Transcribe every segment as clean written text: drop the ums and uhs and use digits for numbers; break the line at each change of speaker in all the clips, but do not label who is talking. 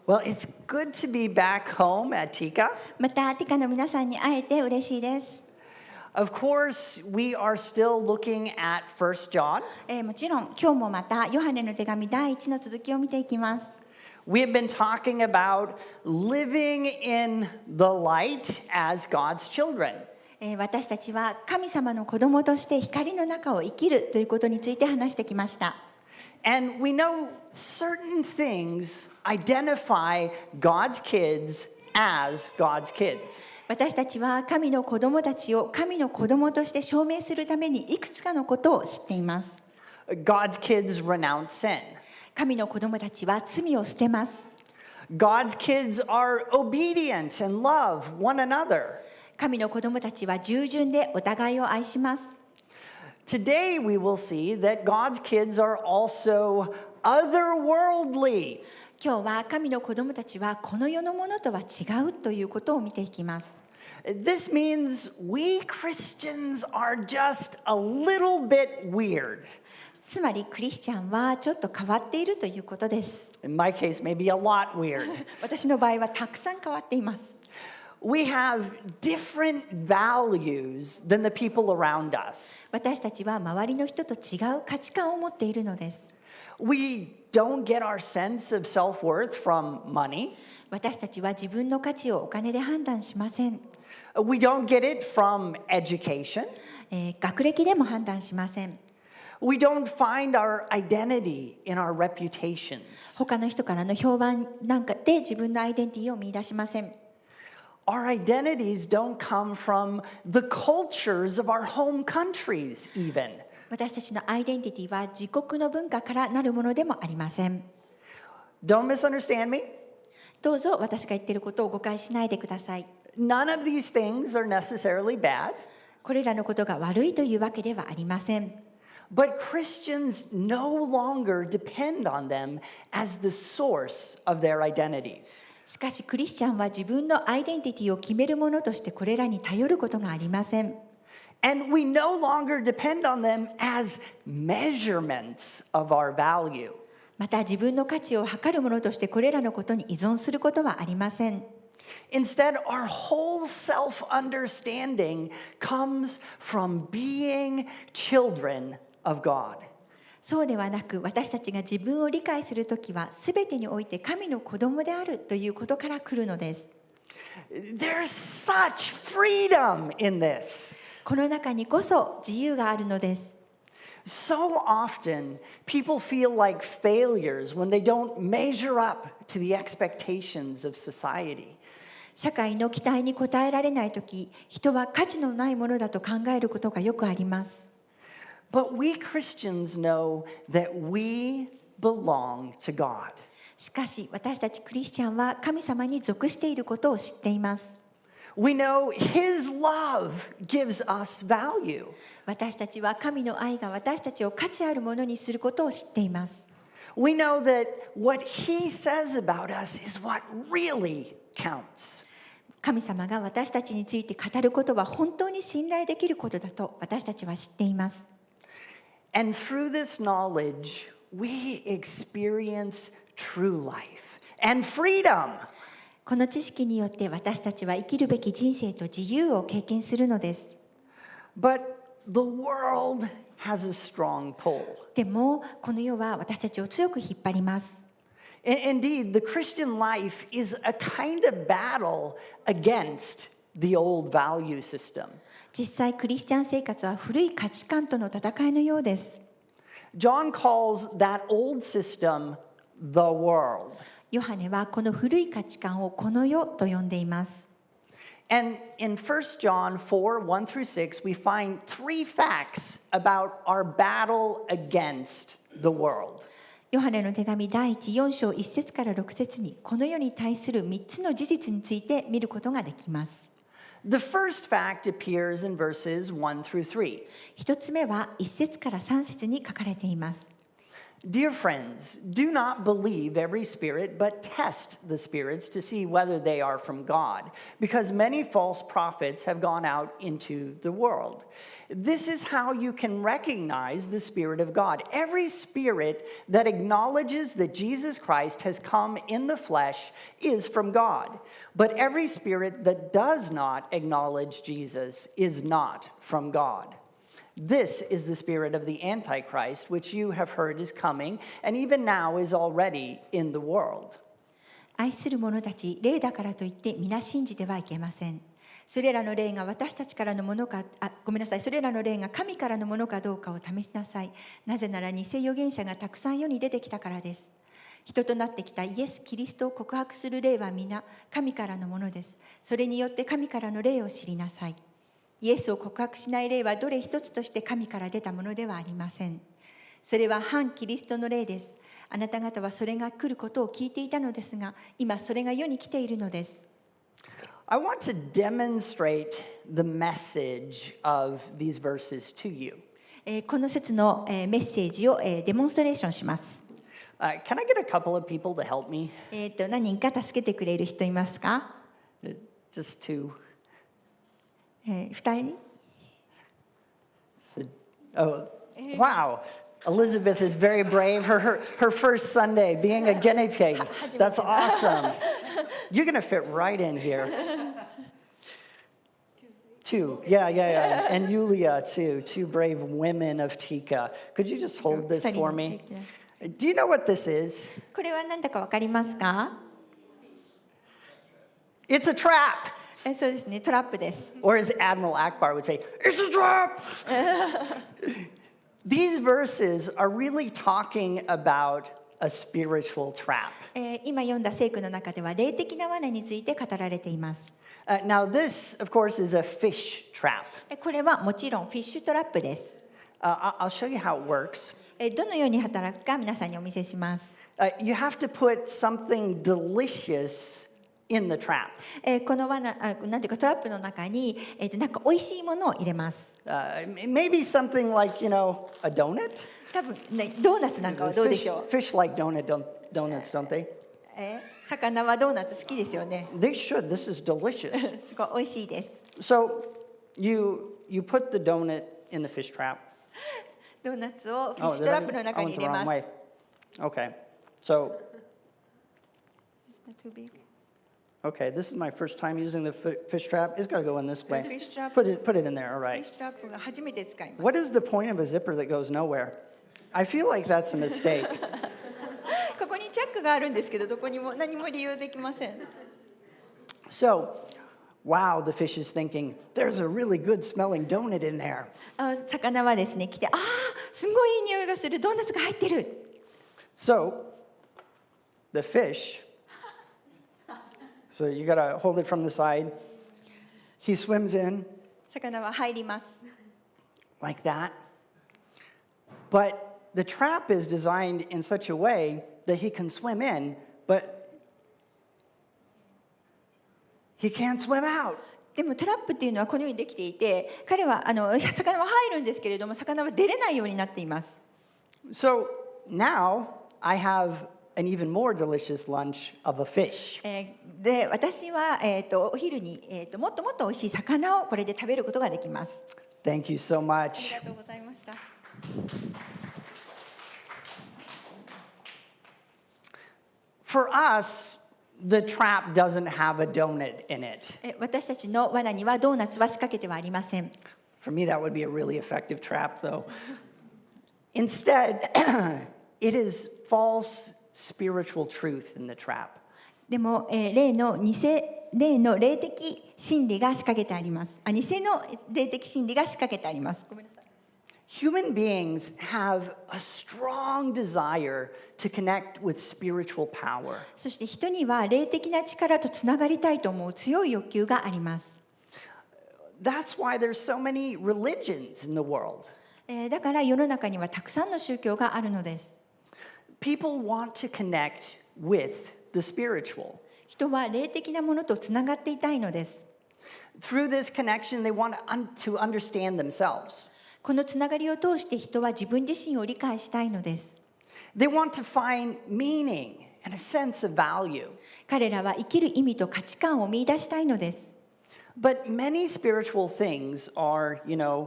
Well, it's good to be back home at Tika.
またティカの皆さんに会えて嬉しいです。
Of course, we are still looking at 1 John.
もちろん今日もまたヨハネの手紙第1の続きを見ていきます。
We have been talking about living in the light as God's children.
私たちは神様の子供として光の中を生きるということについて話してきました。
And we know certain things identify God's kids as God's kids.
私たちは神の子供たちを神の子供として証明するためにいくつかのことを知っています。
God's kids renounce sin.
神の子供たちは罪を捨てます。
God's kids are obedient and love one another.
神の子供たちは従順でお互いを愛します。
Today we will see that God's kids are also otherworldly.
今日は神の子供たちはこの世のものとは違うということを見ていきます。
This means we Christians are just a little bit weird.
つまりクリスチャンはちょっと変わっているということです。
In my case, maybe a lot weird.
私の場合はたくさん変わっています。
We have different values than the people around us.
私たちは周りの人と違う価値観を持っているのです。
We don't get our sense of self-worth from money.
私たちは自分の価値をお金で判断しません。
We don't get it from education.
学歴でも判断しません。
We don't find our identity in our reputations.
他の人からの評判なんかで自分のアイデンティティを見出しません。
Our identities don't come from the cultures of our home countries even.
私たちのアイデンティティは自国の文化からなるものでもありません。
Don't misunderstand me.
どうぞ私が言っていることを誤解しないでください。
None of these things are necessarily bad.
これらのことが悪いというわけではありません。
But Christians no longer depend on them as the source of their identities.
しかしクリスチャンは自分のアイデンティティを決めるものとしてこれらに頼ることがありません。
And we no longer depend on them as measurements of our value.
また自分の価値を測るものとしてこれらのことに依存することはありません。
Instead, our whole self-understanding comes from being children of God.
そうではなく私たちが自分を理解するときは全てにおいて神の子供であるということから来るのです。
There's such freedom in this.
この中にこそ自由があるのです。
So often, people feel like failures when they don't measure up to the expectations of society.
社会の期待に応えられないとき、人は価値のないものだと考えることがよくあります。
But we Christians know that we belong to God.
しかし私たちクリスチャンは神様に属していることを知っています。
We know His love gives us value.
私たちは神の愛が私たちを価値あるものにすることを知っています。
We know that what He says about us is what really counts.
神様が私たちについて語ることは本当に信頼できることだと私たちは知っています。
And through this knowledge, we experience true life and freedom.
この知識によって私たちは生きるべき人生と自由を経験するのです。
But the world has a strong pull.
でもこの世は私たちを強く引っ張ります。
Indeed, the Christian life is a kind of battle against the old value system.
実際クリスチャン生活は古い価値観との戦いのようです。
John calls that old system the world.
ヨハネはこの古い価値観をこの世と呼んでいます。
And in 1 John 4, 1 through 6, we find three facts about our battle against the world.
ヨハネの手紙第4章1節から6節にこの世に対する3つの事実について見ることができます。
The first fact appears in verses 1 through 3.
1つ目は1節から3節に書かれています。
Dear friends, do not believe every spirit, but test the spirits to see whether they are from God, because many false prophets have gone out into the world. This is how you can recognize the Spirit of God. Every spirit that acknowledges that Jesus Christ has come in the flesh is from God. But every spirit that does not acknowledge Jesus is not from God. This is the spirit of the Antichrist, which you have heard is coming, and even now is already in the world.
愛する者たち、霊だからといって皆信じてはいけません。それらの霊が私たちからのものか、それらの霊が神からのものかどうかを試しなさい。なぜなら偽預言者がたくさん世に出てきたからです。人となってきたイエス・キリストを告白する霊は皆神からのものです。それによって神からの霊を知りなさい。イエスを告白しない霊はどれ一つとして神から出たものではありません。それは反キリストの霊です。あなた方はそれが来ることを聞いていたのですが、今それが世に来ているのです。
I want to demonstrate the message of these verses to you.
この説のメッセージをデモンストレーションします。
Can I get a couple of people to help me?
何人か助けてくれる人いますか？
Just two.
2人？
Oh, wow. Elizabeth is very brave. Her first Sunday being a guinea pig. That's awesome. You're going to fit right in here. Two. Yeah. And Yulia, too. Two brave women of Tika. Could you just hold this for me? Do you know what this is?
これは何だかわかりますか？
It's a trap.
そうですね、トラップです。
Or as Admiral Akbar would say, it's a trap! These verses are really talking about a spiritual trap.
今読んだ聖句の中では霊的な罠について語られています。
Now this, of course, is a fish trap.
これはもちろんフィッシュトラップです。
I'll show you how it works.
どのように働くか皆さんにお見せします。
You have to put something delicious in the trap.
この罠、なんていうかトラップの中に、なんか美味しいものを入れます。
Maybe something like, a donut?
多分ね、ドーナツなんかはどうでしょう。
Fish like donuts, don't they?
魚はドーナツ好きですよね。
They should. This is delicious.
すごい美味しいです。
So you put the donut in the fish trap.
ドーナツをフィッシュトラップの中に入れます。
Okay. So,
Too big.
okay, this is my first time using the fish trap. It's got to go in this way.
Fish trap.
Put it in there, all
フィッ
right.
シュトラップが初めて使います。
What is the point of a zipper that goes nowhere? I feel like that's a mistake.
ここにチャックがあるんですけど、どこにも何も利用できません。
So, wow, the fish is thinking, there's a really good smelling donut in there.
魚はですね、来て、すごいいい匂いがするドーナツが入ってる。
So, the fish, so you got to hold it from the side. He swims in
魚は入ります。
like that. But the trap is designed in such a way that he can swim in, but he can't swim out.
でもトラップっていうのはこのようにできていて、彼は魚は入るんですけれども、魚は出れないようになっています。
So now I have an even more delicious lunch of a fish.
で、私はお昼にもっともっと美味しい魚をこれで食べることができます。
Thank you so
あ
much.
りがとうございました。
For us, the trap doesn't have a donut in it.
私たちの罠にはドーナツは仕掛けてはありません。
For me, that would be a really effective trap, though. Instead, it is false spiritual truth in the trap.
でも、例の霊的真理が仕掛けてあります。偽の霊的真理が仕掛けてあります。ごめんなさい。
Human beings have a strong desire to connect with spiritual power.
そして人には霊的な力とつながりたいと思う強い欲求があります。
That's why there's so many religions in the world.
だから世の中にはたくさんの宗教があるのです。
People want to connect with the spiritual.
人は霊的なものとつながっていたいのです。
Through this connection, they want to understand themselves.
このつながりを通して人は自分自身を理解したいのです。
They want to find meaning and a sense of value.
彼らは生きる意味と価値観を見出したいのです。
But many spiritual things are, they're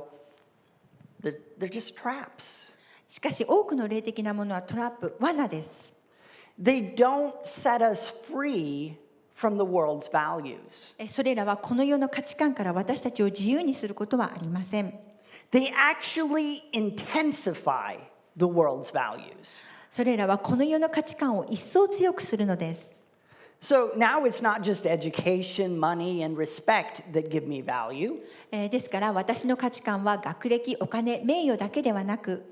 just traps.
しかし多くの霊的なものはトラップ、罠です。
They don't set us free from the world's values.
それらはこの世の価値観から私たちを自由にすることはありません。
They actually intensify the world's values.
それらはこの世の価値観を一層強くするのです。
So now it's not just education, money, and respect that give me value.
ですから私の価値観は学歴、お金、名誉だけではなく、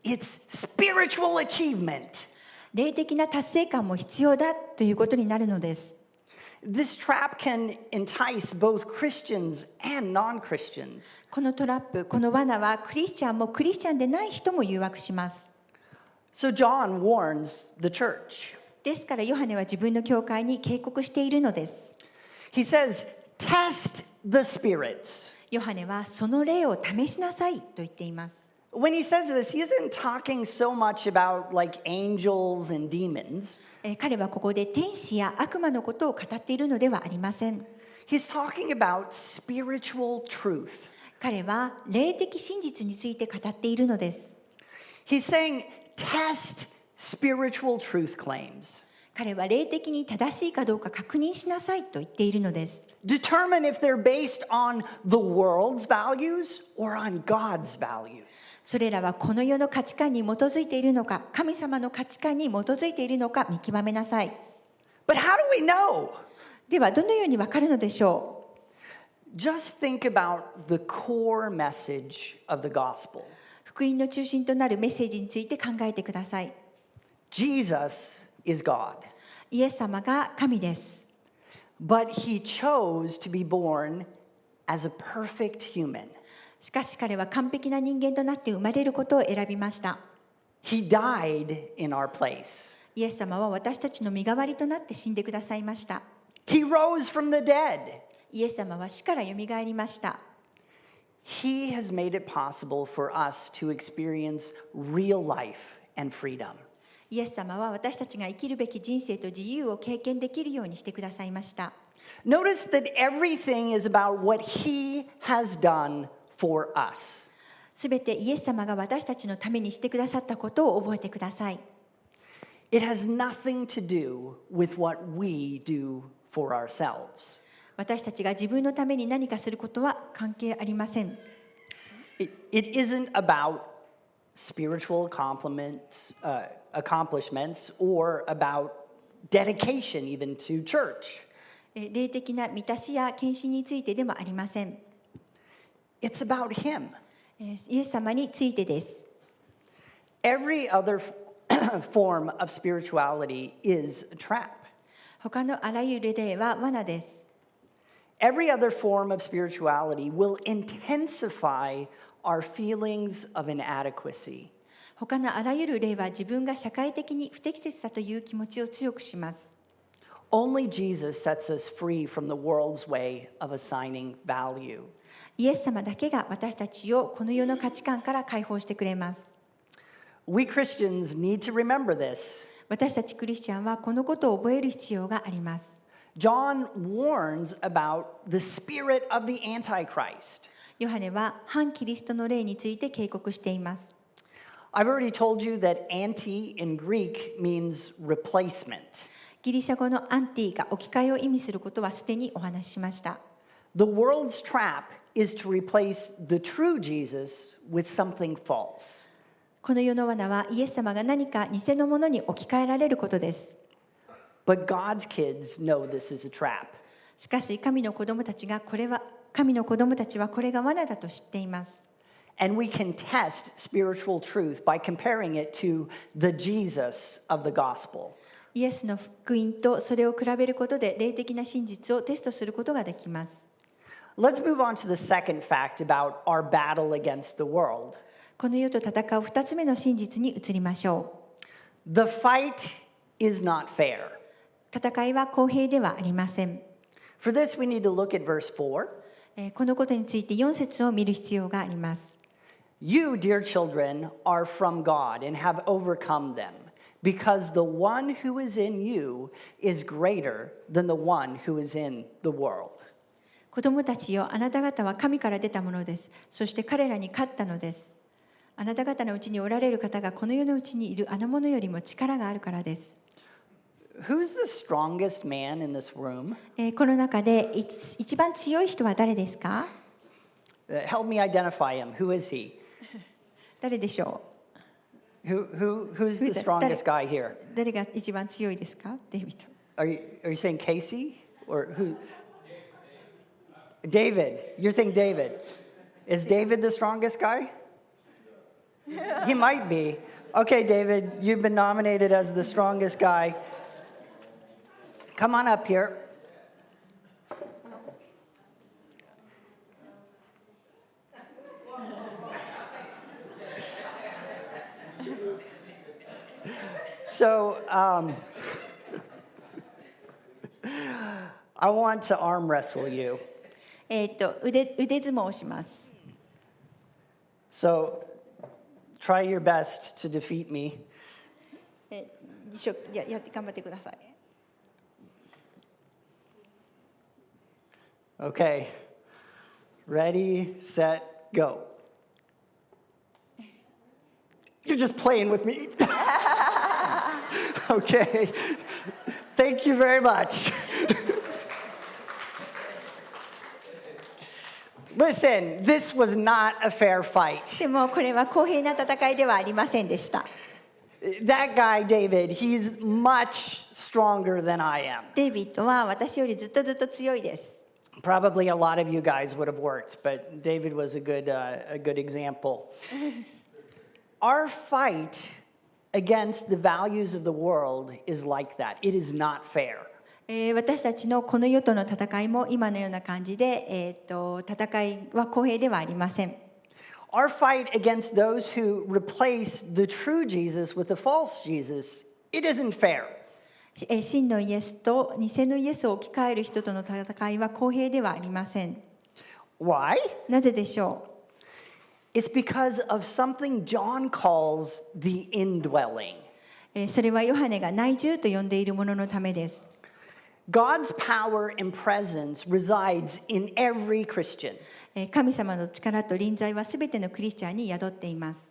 It's spiritual achievement.
霊的な達成感も必要だということになるのです。
This trap can entice both Christians and non-Christians.
このトラップ、この罠はクリスチャンもクリスチャンでない人も誘惑します。
So John warns the church.
ですからヨハネは自分の教会に警告しているのです。
He says, test the spirits.
ヨハネはその霊を試しなさいと言っています。
When he says this, he isn't talking so much about like angels and demons.
彼はここで天使や悪魔のことを語っているのではありません。
He's talking about spiritual truth.
彼は霊的真実について語っているのです。
He's saying, test spiritual truth claims.
彼は霊的に正しいかどうか確認しなさいと言っているのです。
Determine if they're based on the world's values or on God's values.
それらはこの世の価値観に基づいているのか、神様の価値観に基づいているのか見極めなさい。
But how do we know?
ではどのようにわかるのでしょう。
Just think about the core message of the gospel.
福音の中心となるメッセージについて考えてください。
Jesus is God.
イエス様が神です。
But he chose to be born as a perfect human.
しかし彼は完璧な人間となって生まれることを選びました。
He died in our place.
イエス様は私たちの身代わりとなって死んでくださいました。
He rose from the dead.
イエス様は死からよみがえりました。
He has made it possible for us to experience real life and freedom.
イエス様は私たちが生きるべき人生と自由を経験できるようにしてくださいました。
Notice that everything is about what he has done for us.
すべてイエス様が私たちのためにしてくださったことを覚えてください。
It has nothing to do with what we do for ourselves.
私たちが自分のために何かすることは関係ありません。
It isn't about spiritual accomplishments or about dedication even to church.
霊的な満たしや献身についてでもありません。
It's about him.
イエス様についてです。
Every other form of spirituality is a trap.
他のあらゆる霊は罠です。
Every other form of spirituality will intensify our feelings of inadequacy.
他のあらゆる霊は自分が社会的に不適切だという気持ちを強くします。
Only Jesus sets us free from the world's way of assigning value.
イエス様だけが私たちをこの世の価値観から解放してくれます。
We Christians need to remember this.
私たちクリスチャンはこのことを覚える必要があります。
John warns about the spirit of the Antichrist.
ヨハネは反キリストの霊について警告しています。
I've already told you that anti in Greek means replacement.
ギリシャ語のアンティが置き換えを意味することはすでにお話ししました。
The world's trap is to replace the true Jesus with something false.
この世の罠はイエス様が何か偽のものに置き換えられることです。
But God's kids know this is a trap.
しかし神の子供たちはこれが罠だと知っています。
And we can test spiritual truth by comparing it to the Jesus of the gospel.
イエスの福音とそれを比べることで霊的な真実をテストすることができます。
Let's move on to the second fact about our battle against the world.
この世と戦う2つ目の真実に移りましょう。
The fight is not fair.
戦いは公平ではありません。
For this, we need to look at verse 4.
このことについて4節を見る必要があります。
You, dear children, are from God and have overcome them, because the one who is in you is greater than the one who is in the world.
子供たちよ、あなた方は神から出たものです。そして彼らに勝ったのです。あなた方のうちにおられる方がこの世のうちにいるあの者よりも力があるからです。
Who's the strongest man in this room?
この中で一番強い人は誰ですか？
Help me identify him. Who is he?
誰でしょう？
Who's the strongest guy here?
誰が一番強いですか？デイビッド。
Are you saying Casey? Or who? David. You're thinking David. Is David the strongest guy? He might be. Okay, David, you've been nominated as the strongest guy. Come on up here. So, I want to arm wrestle you.
腕相撲をします。
So, try your best to defeat me.
頑張ってください。
Okay. Ready, set, go. You're just playing with me. Okay. Thank you very much. Listen, this was not a fair fight.
でもこれは公平な戦いではありませんでした。
That guy, David, he's much stronger than I am.
デイビッドは私よりずっと強いです。
Probably a lot of you guys would have worked, but David was a good example. Our fight against the values of the world is like that. It is not fair.
私たちのこの世との戦いも今のような感じで、戦いは公平ではありません。
Our fight against those who replace the true Jesus with the false Jesus, it isn't fair.
真のイエスと偽のイエスを置き換える人との戦いは公平ではありません。
Why?
なぜでしょ
う？ It's because of something John calls the indwelling.
それはヨハネが内住と呼んでいるもののためです。
God's power and presence resides in every Christian.
神様の力と臨在はすべてのクリスチャンに宿っています。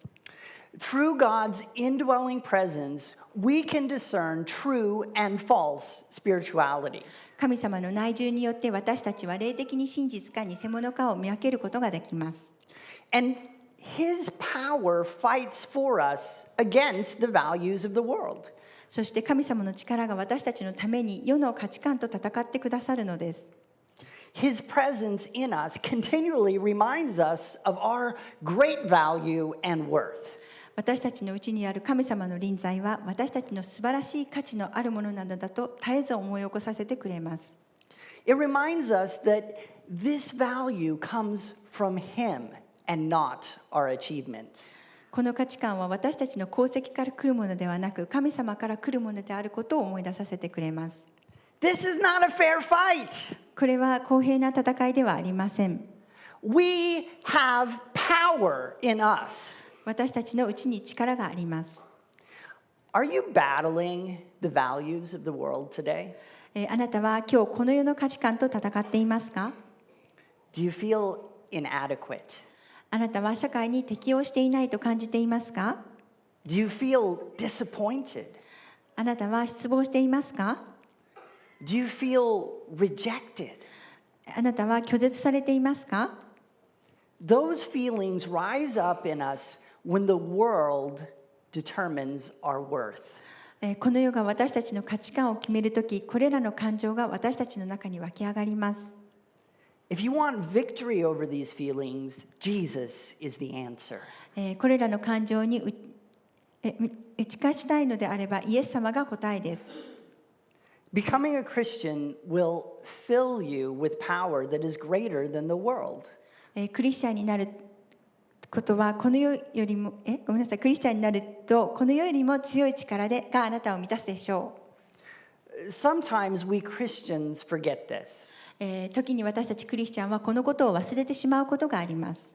Through God's indwelling presence, we can discern true and false spirituality.
神様の内住によって私たちは霊的に真実か偽物かを見分けることができます。
And His power fights for us against the values of the world.
そして神様の力が私たちのために世の価値観と戦ってくださるのです。
His presence in us continually reminds us of our great value and worth.
私たちのうちにある神様の臨在は私たちの素晴らしい価値のあるものなのだと絶えず思い起こさせてくれます。
It reminds us that this value comes from Him and not our achievements.
この価値観は私たちの功績から来るものではなく神様から来るものであることを思い出させてくれます。
This is not a fair fight.
これは公平な戦いではありません。
We have power in us.
私たちのうちに力があります。
Are you battling the values of the world today?
あなたは今日この世の価値観と戦っていますか？
Do you feel inadequate?
あなたは社会に適応していないと感じていますか？
Do you feel disappointed?
あなたは失望していますか？
Do you feel rejected?
あなたは拒絶されていますか？
Those feelings rise up in us when the world determines our worth.
この世が私たちの価値観を決めるとき、これらの感情が私たちの中に湧き上がります。
If you want victory over these feelings, Jesus is the answer.
これらの感情に打ち勝ちたいのであれば、イエス様が答えです。
Becoming a Christian will fill you with power that is greater than the world.
クリスチャンになることはこの世よりもごめんなさい、クリスチャンになるとこの世よりも強い力があなたを満たすでしょ
う。Sometimes we Christians forget this.
時に私たちクリスチャンはこのことを忘れてしまうことがあります。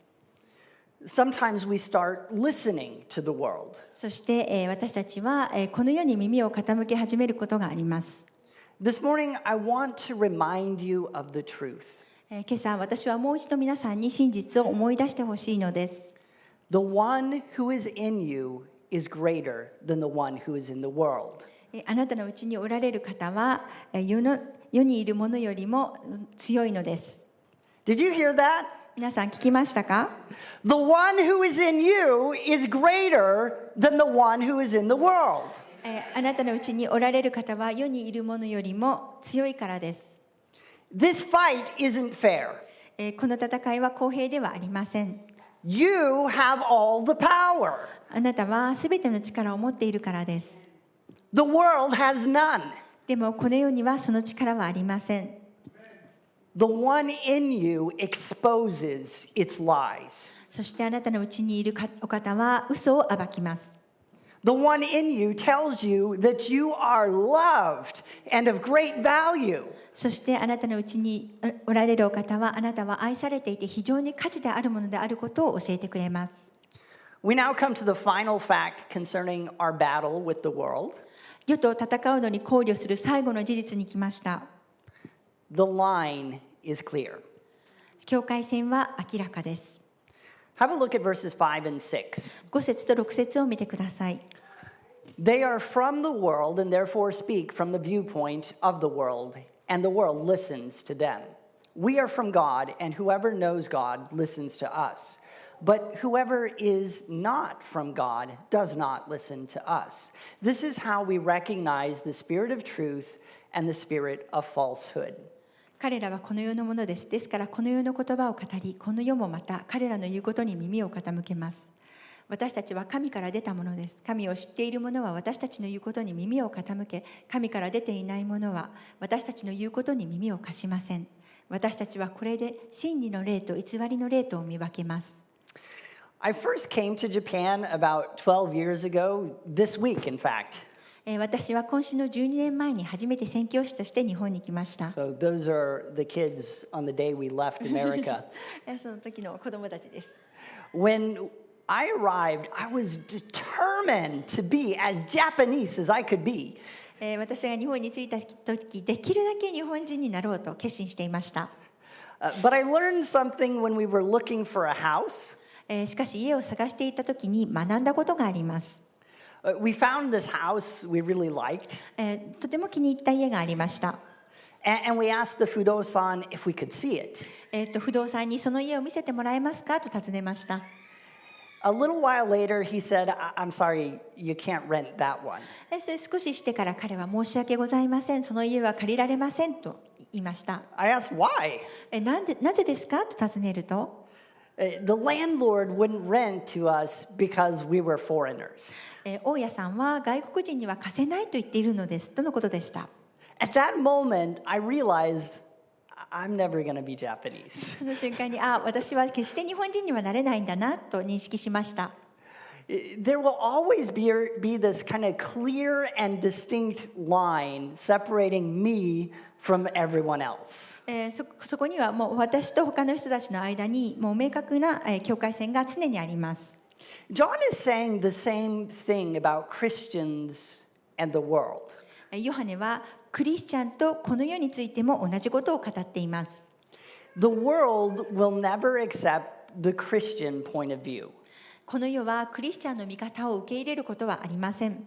sometimes we start listening to the world.
そして、私たちは、この世に耳を傾け始めることがあります。
This morning, I want to remind you of the truth.
今朝私はもう一度皆さんに真実を思い出してほしいのです。
The one who is in you is greater than the one who is in the world.
あなたのうちにおられる方は世にいるものよりも強いのです。
Did you hear that?
皆さん聞きましたか？
The one who is in you is greater than the one who is in the world.
あなたのうちにおられる方は世にいるものよりも強いからです。
This fight isn't fair.
この戦いは公平ではありません。
You have all the power.
あなたはすべての力を持っているからです。
The world has none.
でもこの世にはその力はありません。
The one in you exposes its lies.
そしてあなたのうちにいるお方は嘘を暴きます。
The one in you tells you that you are loved and of great value.
そしてあなたのうちにおられるお方はあなたは愛されていて非常に価値であるものであることを教えてくれます。
We now come to the final fact concerning our battle with the world.
世と戦うのに考慮する最後の事実に来ました。
The line is clear.
境界線は明らかです。
Have a look at verses 5 and 6.
5節と6節を見てください。
They are from the world and therefore speak from the viewpoint of the world, and the world listens to them. We are from God, and whoever knows God listens to us. But whoever is not from God does not listen to us. This is how we recognize the spirit of truth and the spirit of falsehood.
彼らはこの世のものです。ですからこの世の言葉を語り、この世もまた彼らの言うことに耳を傾けます。私たちは神から出たものです。神を知っている者は私たちの言うことに耳を傾け、神から出ていない者は私たちの言うことに耳を貸しません。私たちはこれで真理の霊と偽りの霊とを見分けます。
I first came to Japan about 12 years ago, this week in fact.
私は今週の12年前に初めて宣教師として日本に来ました。
So those are the kids on the day we left America.
その時の子供たちです。
When I arrived, I was determined to be as Japanese as I could be.
私が日本に着いた時、できるだけ日本人になろうと決心していました。
But I learned something when we were looking for a house.
しかし家を探していた時に学んだことがあります。
We found this house we really liked.
とても気に入った家がありました。
And we asked the Fudo-san if we could see it.
不動産にその家を見せてもらえますかと尋ねました。
A little while later, he said, I'm sorry, you can't rent that one.
それ少ししてから彼は申し訳ございません。その家は借りられませんと言いました。
I asked why.
なぜですかと尋ねると、
The landlord wouldn't rent to us because we were foreigners.
大家さんは外国人には貸せないと言っているのですとのことでした。
At that moment, I realized I'm never going to be Japanese.
その瞬間に私は決して日本人にはなれないんだなと認識しました。
There will always be this kind of clear and distinct line separating me from everyone else.
そこにはもう私と他の人たちの間にもう明確な境界線が常にあります。
John is saying the same thing about Christians and the world.
ヨハネはクリスチャンとこの世についても同じことを語っています。
The world will never accept the Christian point of view.
この世はクリスチャンの見方を受け入れることはありません。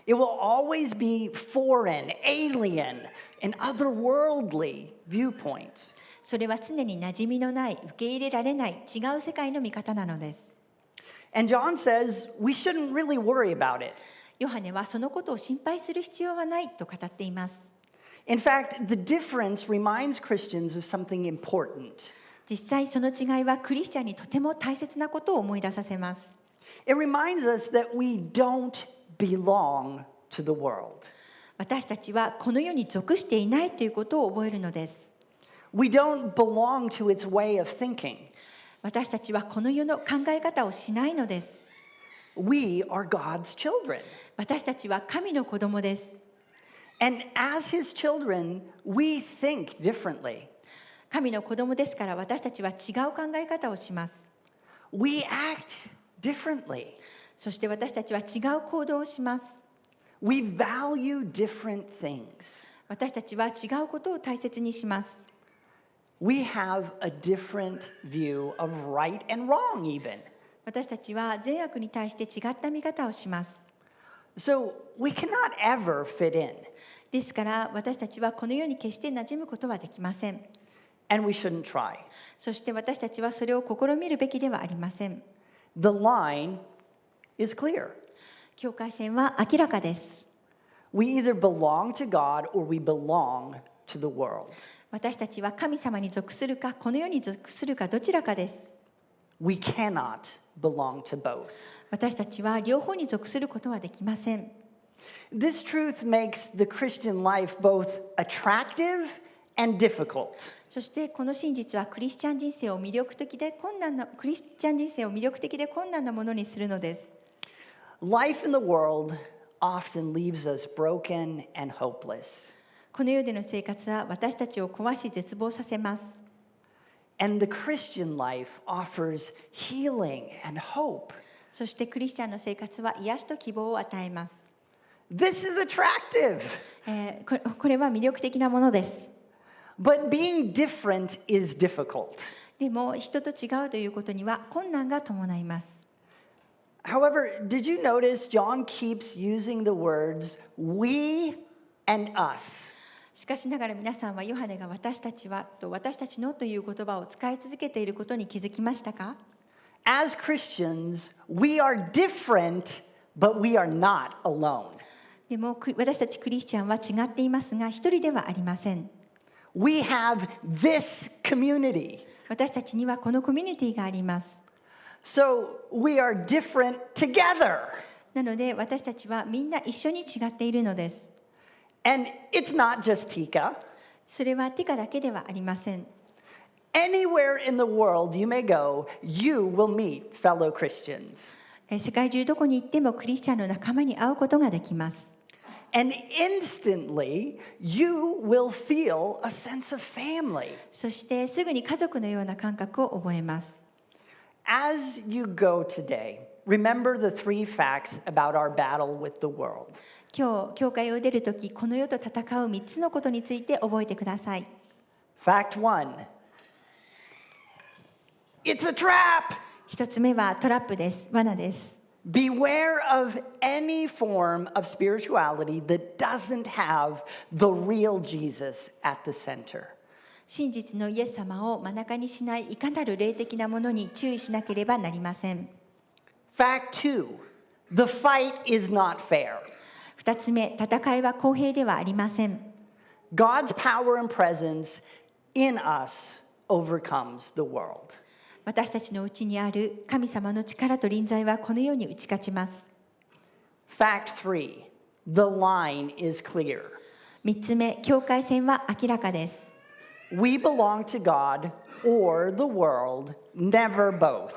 It will always be foreign, alien, an otherworldly viewpoint.
それは常に馴染みのない、受け入れられない、違う世界の見方なのです。
And John says we shouldn't really worry about it.
ヨハネはそのことを心配する必要はないと語っています。
In fact, the difference reminds Christians of something important.
実際その違いはクリスチャンにとても大切なことを思い出させます。
It reminds us that we don't belong to the world.
私たちはこの世に属していないということを覚えるのです。
We don't belong to its way of thinking.
私たちはこの世の考え方をしないのです。
We are God's children.
私たちは神の子供です。
And as his children, we think differently.
神の子供ですから私たちは違う考え方をします。
we act differently.
そして私たちは違う行動をします。
We value different things.
私たちは違うことを大切にします。
We have a different view of right and wrong even.
私たちは善悪に対して違った見方をします。
So we cannot ever fit in.
ですから私たちはこの世に決して馴染むことはできません。
And we shouldn't try.
そして私たちはそれを試みるべきではありません。
The line is clear.
境界線は明らかです。
We either belong to God or we belong to the world.
私たちは神様に属するか、この世に属するかどちらかです。
We cannot belong to both.
私たちは両方に属することはできません。
This truth makes the Christian life both attractive and difficult.
そしてこの真実はクリスチャン人生を魅力的で困難なものにするのです。
Life in the world often leaves us broken and hopeless.
この世での生活は私たちを壊し絶望させます。
And the Christian life offers healing and hope.
そしてクリスチャンの生活は癒しと希望を与えます。
This is attractive.
これは魅力的なものです。
But being different is difficult.
でも人と違うということには困難が伴います。
However, did you notice John keeps using the words we and us?
しかしながら皆さんはヨハネが私たちはと私たちのという言葉を使い続けていることに気づきましたか？
As Christians, we are different, but we are not alone.
でも私たちクリスチャンは違っていますが一人ではありません。
We have this community.
私たちにはこのコミュニティがあります。
So we are different together.
なので私たちはみんな一緒に違っているのです。
And it's not just Tika.
それはティカだけではありません。
Anywhere in the world you may go, you will meet fellow Christians.
世界中どこに行ってもクリスチャンの仲間に会うことができます。
And instantly, you will feel a sense of family.
そしてすぐに家族のような感覚を覚えます。
As you go today, remember the three facts about our battle with the world.
今日、教会を出るとき、この世と戦う3つのことについて覚えてください。
Fact one, it's a trap.
1つ目はトラップです。罠です。
Beware of any form of spirituality that doesn't have the real Jesus at the center.
真実のイエス様を真ん中にしないいかなる霊的なものに注意しなければなりません。
Fact two, the fight is not fair.
2つ目、戦いは公平ではありません。
God's power and presence in us overcomes the world.
私たちのうちにある神様の力と臨在はこのように打ち勝ちます。
Fact three, the line is clear.
3つ目、境界線は明らかです。
We belong to God or the world, never both.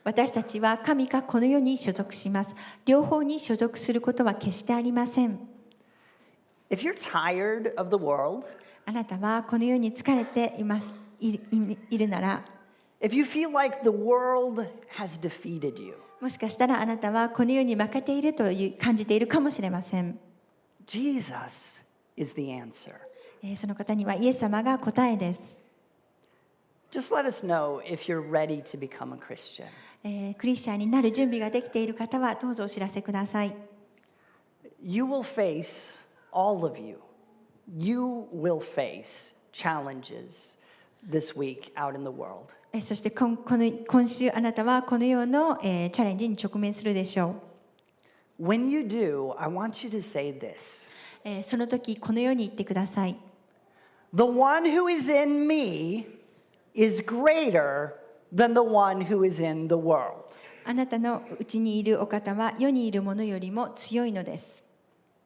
私たちは神かこの世に所属します。両方に所属することは決してありません。
If you're tired of the world,
あなたはこの世に疲れているなら、
if you feel like the world has defeated you,
もしかしたらあなたはこの世に負けていると感じているかもしれません。
Jesus is the answer.
その方にはイエス様が答えです。
Just let us know if you're ready to become a Christian.
クリスチャンになる準備ができている方はどうぞお知らせください。
You will face, all of you, you will face challenges this week out in the world.
そして今週あなたはこの世のチャレンジに直面するでしょ
う。When you do, I want you to say this.
その時このように言ってください。
The one who is in me is greater than the one who is in the world.
あなたのうちにいるお方は世にいるものよりも強いのです。